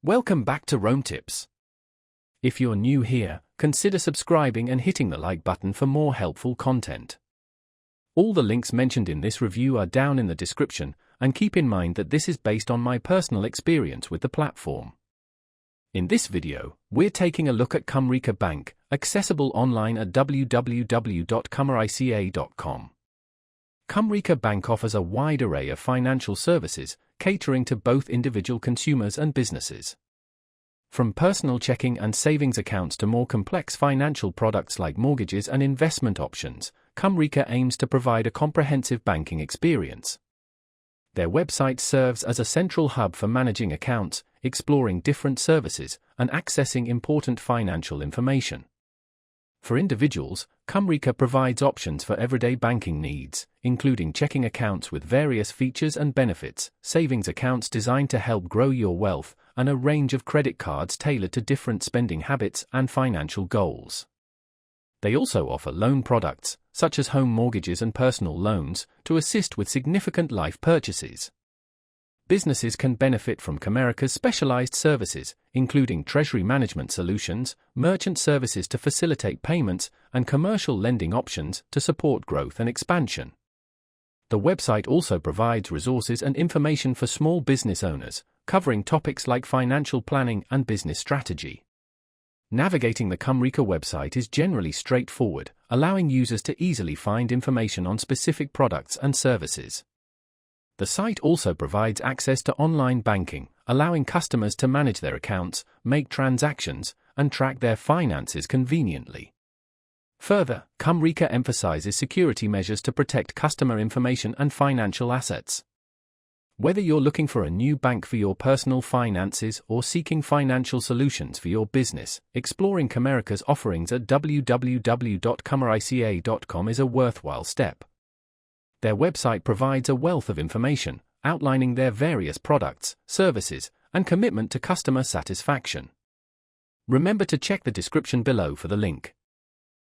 Welcome back to Rome Tips. If you're new here, consider subscribing and hitting the like button for more helpful content. All the links mentioned in this review are down in the description, and keep in mind that this is based on my personal experience with the platform. In this video, we're taking a look at Comerica Bank, accessible online at www.comerica.com. Comerica Bank offers a wide array of financial services, catering to both individual consumers and businesses. From personal checking and savings accounts to more complex financial products like mortgages and investment options, Comerica aims to provide a comprehensive banking experience. Their website serves as a central hub for managing accounts, exploring different services, and accessing important financial information. For individuals, Comerica provides options for everyday banking needs, including checking accounts with various features and benefits, savings accounts designed to help grow your wealth, and a range of credit cards tailored to different spending habits and financial goals. They also offer loan products, such as home mortgages and personal loans, to assist with significant life purchases. Businesses can benefit from Comerica's specialized services, including treasury management solutions, merchant services to facilitate payments, and commercial lending options to support growth and expansion. The website also provides resources and information for small business owners, covering topics like financial planning and business strategy. Navigating the Comerica website is generally straightforward, allowing users to easily find information on specific products and services. The site also provides access to online banking, allowing customers to manage their accounts, make transactions, and track their finances conveniently. Further, Comerica emphasizes security measures to protect customer information and financial assets. Whether you're looking for a new bank for your personal finances or seeking financial solutions for your business, exploring Comerica's offerings at www.comerica.com is a worthwhile step. Their website provides a wealth of information, outlining their various products, services, and commitment to customer satisfaction. Remember to check the description below for the link.